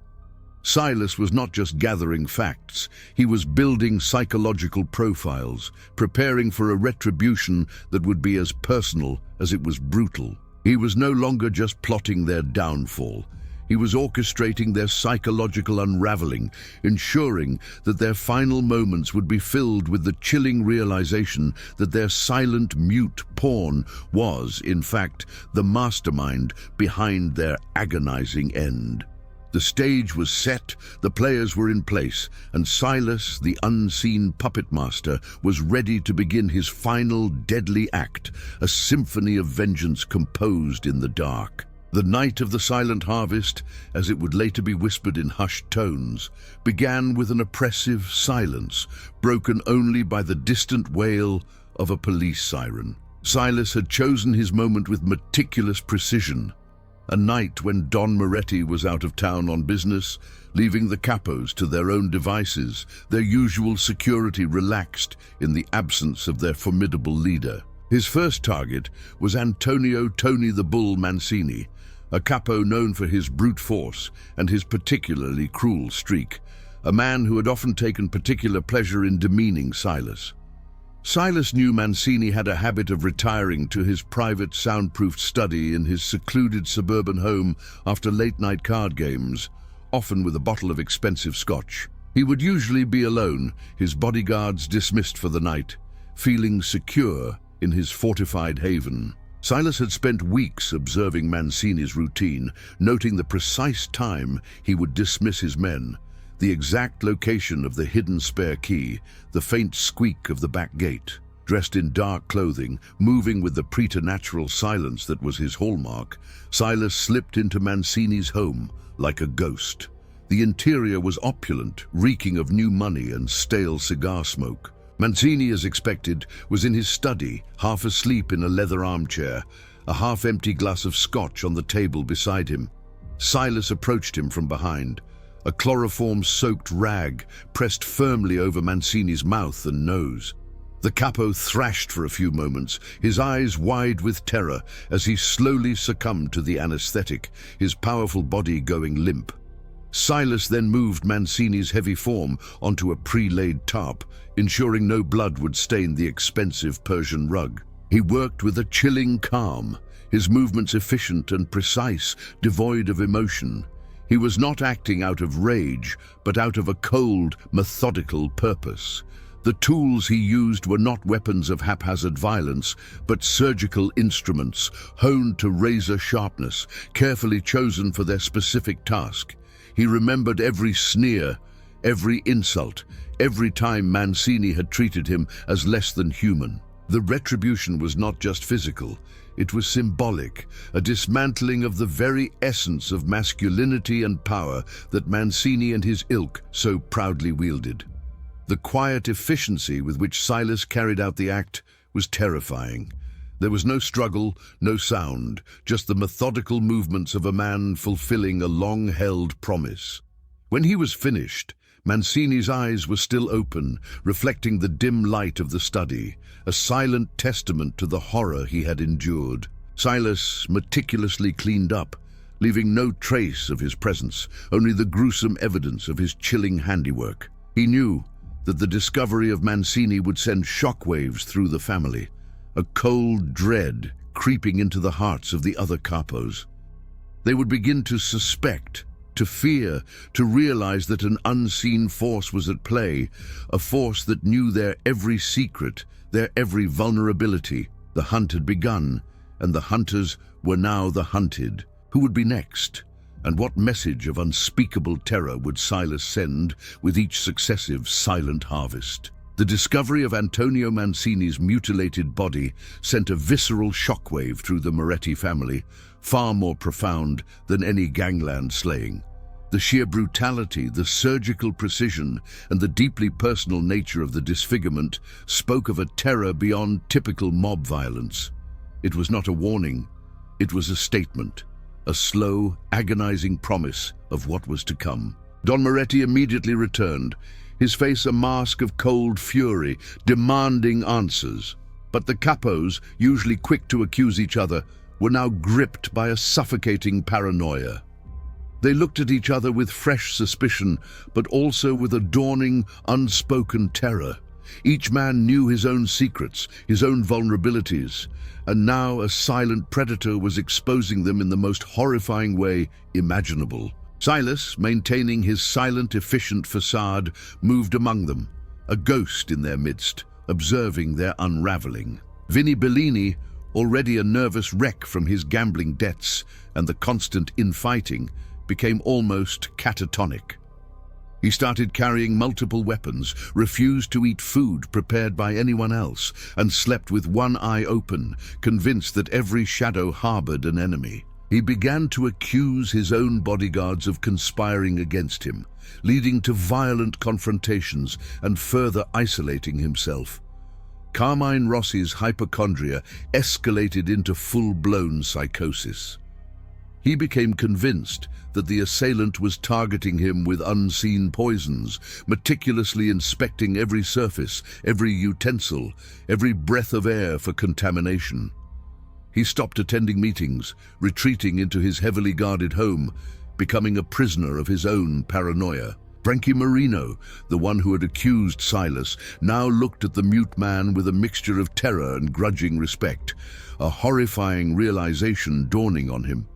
Silas was not just gathering facts, he was building psychological profiles, preparing for a retribution that would be as personal as it was brutal. He was no longer just plotting their downfall. He was orchestrating their psychological unraveling, ensuring that their final moments would be filled with the chilling realization that their silent, mute pawn was, in fact, the mastermind behind their agonizing end. The stage was set, the players were in place, and Silas, the unseen puppet master, was ready to begin his final deadly act, a symphony of vengeance composed in the dark. The night of the silent harvest, as it would later be whispered in hushed tones, began with an oppressive silence, broken only by the distant wail of a police siren. Silas had chosen his moment with meticulous precision. A night when Don Moretti was out of town on business, leaving the Capos to their own devices, their usual security relaxed in the absence of their formidable leader. His first target was Antonio "Tony the Bull" Mancini, a capo known for his brute force and his particularly cruel streak, a man who had often taken particular pleasure in demeaning Silas. Silas knew Mancini had a habit of retiring to his private soundproofed study in his secluded suburban home after late-night card games, often with a bottle of expensive scotch. He would usually be alone, his bodyguards dismissed for the night, feeling secure in his fortified haven. Silas had spent weeks observing Mancini's routine, noting the precise time he would dismiss his men, the exact location of the hidden spare key, the faint squeak of the back gate. Dressed in dark clothing, moving with the preternatural silence that was his hallmark, Silas slipped into Mancini's home like a ghost. The interior was opulent, reeking of new money and stale cigar smoke. Mancini, as expected, was in his study, half asleep in a leather armchair, a half-empty glass of scotch on the table beside him. Silas approached him from behind, a chloroform-soaked rag pressed firmly over Mancini's mouth and nose. The capo thrashed for a few moments, his eyes wide with terror as he slowly succumbed to the anesthetic, his powerful body going limp. Silas then moved Mancini's heavy form onto a pre-laid tarp, ensuring no blood would stain the expensive Persian rug. He worked with a chilling calm, his movements efficient and precise, devoid of emotion. He was not acting out of rage, but out of a cold, methodical purpose. The tools he used were not weapons of haphazard violence, but surgical instruments, honed to razor sharpness, carefully chosen for their specific task. He remembered every sneer, every insult, every time Mancini had treated him as less than human. The retribution was not just physical, it was symbolic, a dismantling of the very essence of masculinity and power that Mancini and his ilk so proudly wielded. The quiet efficiency with which Silas carried out the act was terrifying. There was no struggle, no sound, just the methodical movements of a man fulfilling a long-held promise. When he was finished, Mancini's eyes were still open, reflecting the dim light of the study, a silent testament to the horror he had endured. Silas meticulously cleaned up, leaving no trace of his presence, only the gruesome evidence of his chilling handiwork. He knew that the discovery of Mancini would send shockwaves through the family, a cold dread creeping into the hearts of the other capos. They would begin to suspect, to fear, to realize that an unseen force was at play, a force that knew their every secret, their every vulnerability. The hunt had begun, and the hunters were now the hunted. Who would be next? And what message of unspeakable terror would Silas send with each successive silent harvest? The discovery of Antonio Mancini's mutilated body sent a visceral shockwave through the Moretti family, far more profound than any gangland slaying. The sheer brutality, the surgical precision, and the deeply personal nature of the disfigurement spoke of a terror beyond typical mob violence. It was not a warning, it was a statement, a slow, agonizing promise of what was to come. Don Moretti immediately returned, his face a mask of cold fury, demanding answers. But the capos, usually quick to accuse each other, were now gripped by a suffocating paranoia. They looked at each other with fresh suspicion, but also with a dawning, unspoken terror. Each man knew his own secrets, his own vulnerabilities, and now a silent predator was exposing them in the most horrifying way imaginable. Silas, maintaining his silent, efficient facade, moved among them, a ghost in their midst, observing their unraveling. Vinnie Bellini, already a nervous wreck from his gambling debts and the constant infighting, became almost catatonic. He started carrying multiple weapons, refused to eat food prepared by anyone else, and slept with one eye open, convinced that every shadow harbored an enemy. He began to accuse his own bodyguards of conspiring against him, leading to violent confrontations and further isolating himself. Carmine Rossi's hypochondria escalated into full-blown psychosis. He became convinced that the assailant was targeting him with unseen poisons, meticulously inspecting every surface, every utensil, every breath of air for contamination. He stopped attending meetings, retreating into his heavily guarded home, becoming a prisoner of his own paranoia. Frankie Marino, the one who had accused Silas, now looked at the mute man with a mixture of terror and grudging respect, a horrifying realization dawning on him.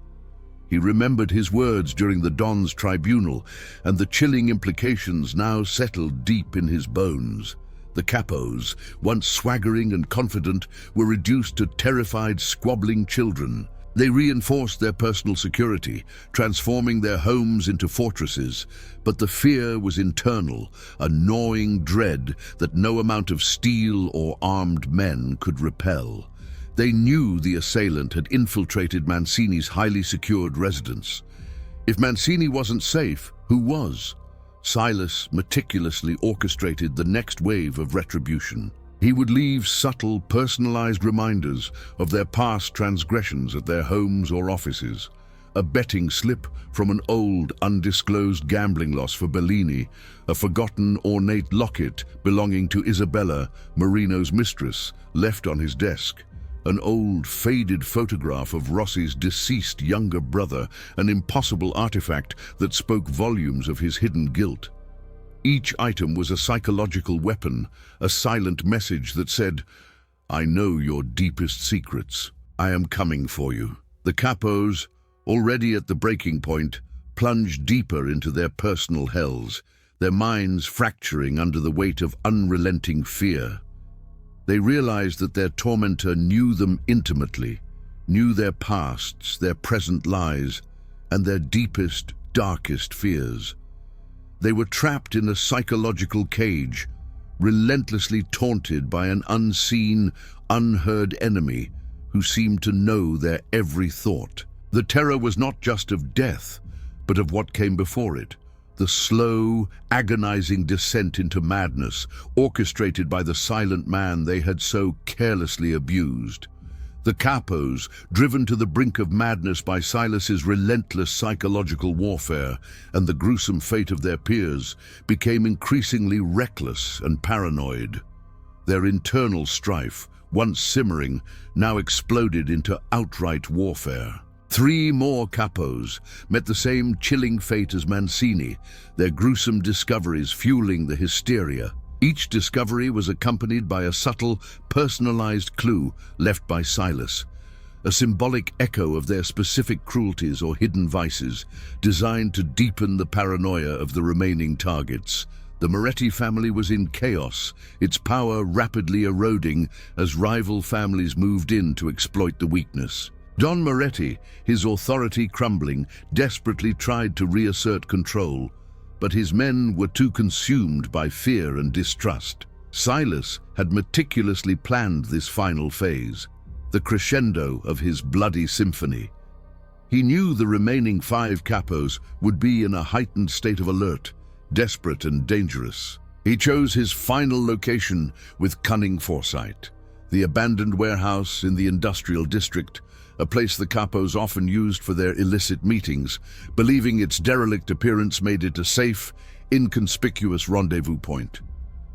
He remembered his words during the Don's tribunal, and the chilling implications now settled deep in his bones. The Capos, once swaggering and confident, were reduced to terrified, squabbling children. They reinforced their personal security, transforming their homes into fortresses, but the fear was internal, a gnawing dread that no amount of steel or armed men could repel. They knew the assailant had infiltrated Mancini's highly secured residence. If Mancini wasn't safe, who was? Silas meticulously orchestrated the next wave of retribution. He would leave subtle, personalized reminders of their past transgressions at their homes or offices. A betting slip from an old, undisclosed gambling loss for Bellini, a forgotten, ornate locket belonging to Isabella, Marino's mistress, left on his desk. An old, faded photograph of Rossi's deceased younger brother, an impossible artifact that spoke volumes of his hidden guilt. Each item was a psychological weapon, a silent message that said, "I know your deepest secrets. I am coming for you." The Capos, already at the breaking point, plunged deeper into their personal hells, their minds fracturing under the weight of unrelenting fear. They realized that their tormentor knew them intimately, knew their pasts, their present lies, and their deepest, darkest fears. They were trapped in a psychological cage, relentlessly taunted by an unseen, unheard enemy who seemed to know their every thought. The terror was not just of death, but of what came before it. The slow, agonizing descent into madness, orchestrated by the silent man they had so carelessly abused. The Capos, driven to the brink of madness by Silas's relentless psychological warfare and the gruesome fate of their peers, became increasingly reckless and paranoid. Their internal strife, once simmering, now exploded into outright warfare. 3 more Capos met the same chilling fate as Mancini, their gruesome discoveries fueling the hysteria. Each discovery was accompanied by a subtle, personalized clue left by Silas, a symbolic echo of their specific cruelties or hidden vices, designed to deepen the paranoia of the remaining targets. The Moretti family was in chaos, its power rapidly eroding as rival families moved in to exploit the weakness. Don Moretti, his authority crumbling, desperately tried to reassert control, but his men were too consumed by fear and distrust. Silas had meticulously planned this final phase, the crescendo of his bloody symphony. He knew the remaining 5 Capos would be in a heightened state of alert, desperate and dangerous. He chose his final location with cunning foresight, the abandoned warehouse in the industrial district, a place the Capos often used for their illicit meetings, believing its derelict appearance made it a safe, inconspicuous rendezvous point.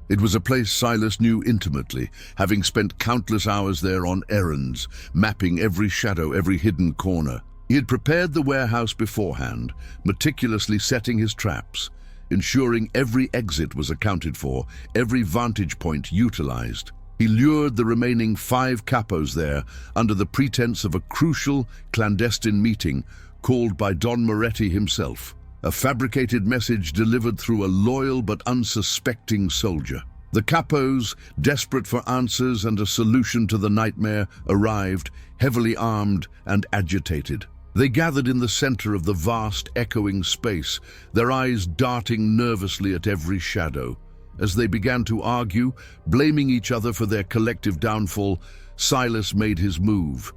It was a place Silas knew intimately, having spent countless hours there on errands, mapping every shadow, every hidden corner. He had prepared the warehouse beforehand, meticulously setting his traps, ensuring every exit was accounted for, every vantage point utilized. He lured the remaining 5 capos there under the pretense of a crucial, clandestine meeting called by Don Moretti himself, a fabricated message delivered through a loyal but unsuspecting soldier. The capos, desperate for answers and a solution to the nightmare, arrived, heavily armed and agitated. They gathered in the center of the vast, echoing space, their eyes darting nervously at every shadow. As they began to argue, blaming each other for their collective downfall, Silas made his move.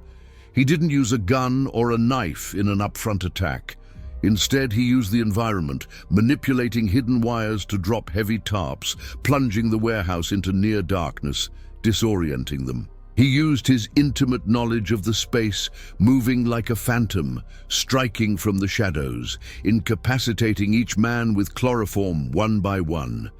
He didn't use a gun or a knife in an upfront attack. Instead, he used the environment, manipulating hidden wires to drop heavy tarps, plunging the warehouse into near darkness, disorienting them. He used his intimate knowledge of the space, moving like a phantom, striking from the shadows, incapacitating each man with chloroform one by one.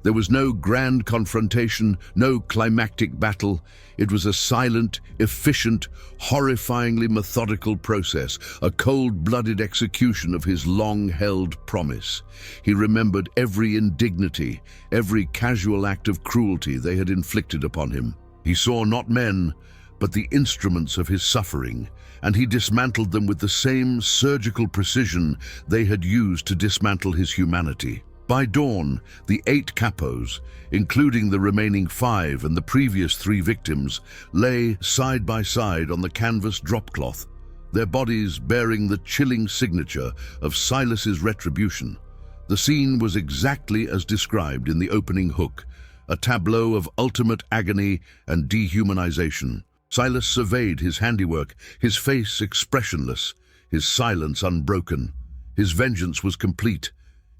There was no grand confrontation, no climactic battle. It was a silent, efficient, horrifyingly methodical process, a cold-blooded execution of his long-held promise. He remembered every indignity, every casual act of cruelty they had inflicted upon him. He saw not men, but the instruments of his suffering, and he dismantled them with the same surgical precision they had used to dismantle his humanity. By dawn, the 8 capos, including the remaining 5 and the previous 3 victims, lay side by side on the canvas dropcloth, their bodies bearing the chilling signature of Silas's retribution. The scene was exactly as described in the opening hook, a tableau of ultimate agony and dehumanization. Silas surveyed his handiwork, his face expressionless, his silence unbroken. His vengeance was complete.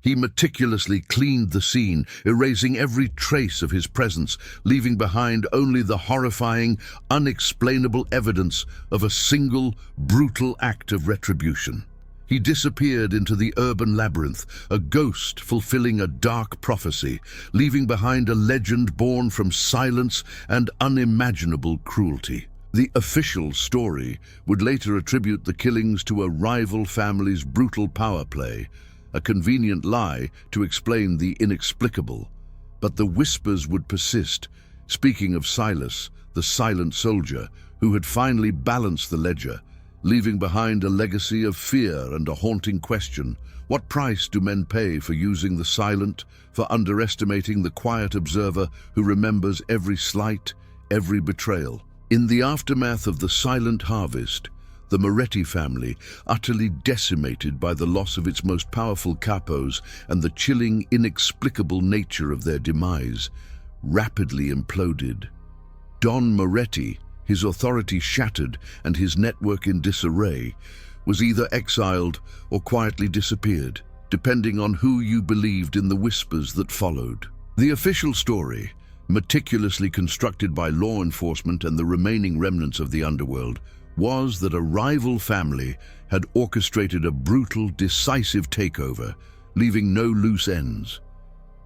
He meticulously cleaned the scene, erasing every trace of his presence, leaving behind only the horrifying, unexplainable evidence of a single, brutal act of retribution. He disappeared into the urban labyrinth, a ghost fulfilling a dark prophecy, leaving behind a legend born from silence and unimaginable cruelty. The official story would later attribute the killings to a rival family's brutal power play, a convenient lie to explain the inexplicable. But the whispers would persist, speaking of Silas, the silent soldier, who had finally balanced the ledger, leaving behind a legacy of fear and a haunting question: what price do men pay for using the silent, for underestimating the quiet observer who remembers every slight, every betrayal? In the aftermath of the silent harvest, the Moretti family, utterly decimated by the loss of its most powerful capos and the chilling, inexplicable nature of their demise, rapidly imploded. Don Moretti, his authority shattered and his network in disarray, was either exiled or quietly disappeared, depending on who you believed in the whispers that followed. The official story, meticulously constructed by law enforcement and the remaining remnants of the underworld, was that a rival family had orchestrated a brutal, decisive takeover, leaving no loose ends.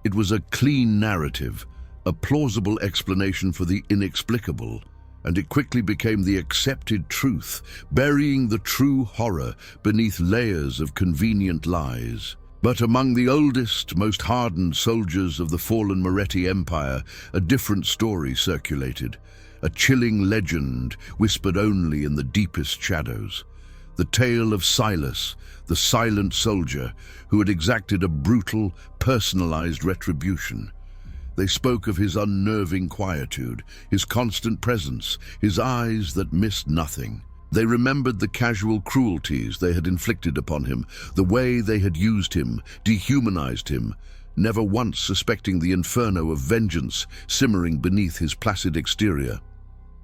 It was a clean narrative, a plausible explanation for the inexplicable, and it quickly became the accepted truth, burying the true horror beneath layers of convenient lies. But among the oldest, most hardened soldiers of the fallen Moretti Empire, a different story circulated, a chilling legend whispered only in the deepest shadows. The tale of Silas, the silent soldier who had exacted a brutal, personalized retribution. They spoke of his unnerving quietude, his constant presence, his eyes that missed nothing. They remembered the casual cruelties they had inflicted upon him, the way they had used him, dehumanized him, never once suspecting the inferno of vengeance simmering beneath his placid exterior.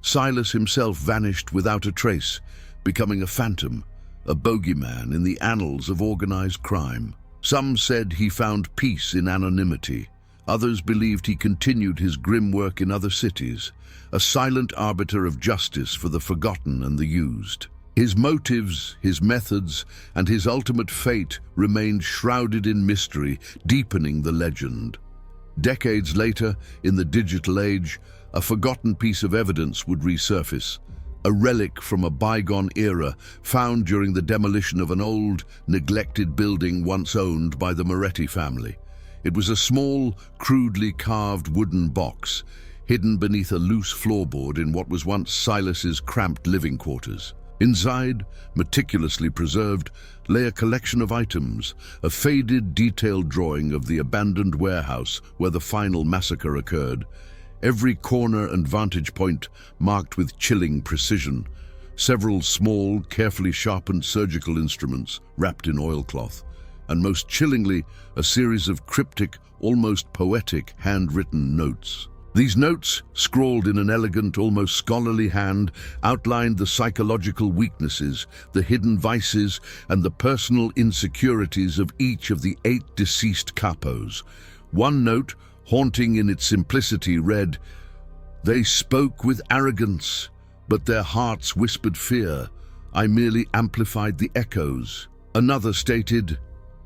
Silas himself vanished without a trace, becoming a phantom, a bogeyman in the annals of organized crime. Some said he found peace in anonymity. Others believed he continued his grim work in other cities, a silent arbiter of justice for the forgotten and the used. His motives, his methods, and his ultimate fate remained shrouded in mystery, deepening the legend. Decades later, in the digital age, a forgotten piece of evidence would resurface, a relic from a bygone era found during the demolition of an old, neglected building once owned by the Moretti family. It was a small, crudely carved wooden box, hidden beneath a loose floorboard in what was once Silas's cramped living quarters. Inside, meticulously preserved, lay a collection of items, a faded, detailed drawing of the abandoned warehouse where the final massacre occurred, every corner and vantage point marked with chilling precision, several small, carefully sharpened surgical instruments wrapped in oilcloth, and most chillingly, a series of cryptic, almost poetic, handwritten notes. These notes, scrawled in an elegant, almost scholarly hand, outlined the psychological weaknesses, the hidden vices, and the personal insecurities of each of the 8 deceased capos. One note, haunting in its simplicity, read, "They spoke with arrogance, but their hearts whispered fear. I merely amplified the echoes." Another stated,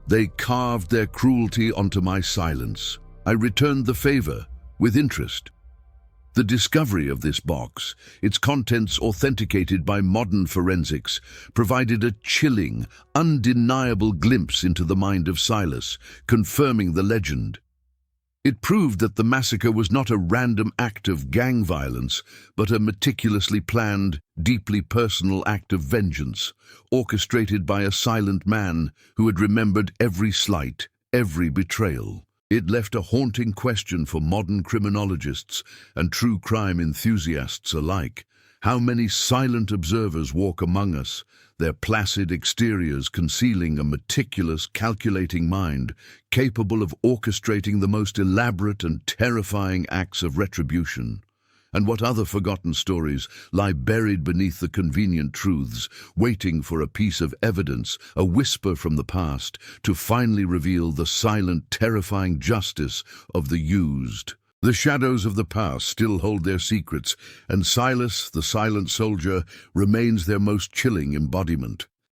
"They carved their cruelty onto my silence. I returned the favor with interest." The discovery of this box, its contents authenticated by modern forensics, provided a chilling, undeniable glimpse into the mind of Silas, confirming the legend. It proved that the massacre was not a random act of gang violence, but a meticulously planned, deeply personal act of vengeance, orchestrated by a silent man who had remembered every slight, every betrayal. It left a haunting question for modern criminologists and true crime enthusiasts alike. How many silent observers walk among us, their placid exteriors concealing a meticulous, calculating mind, capable of orchestrating the most elaborate and terrifying acts of retribution? And what other forgotten stories lie buried beneath the convenient truths, waiting for a piece of evidence, a whisper from the past, to finally reveal the silent, terrifying justice of the used? The shadows of the past still hold their secrets, and Silas, the silent soldier, remains their most chilling embodiment.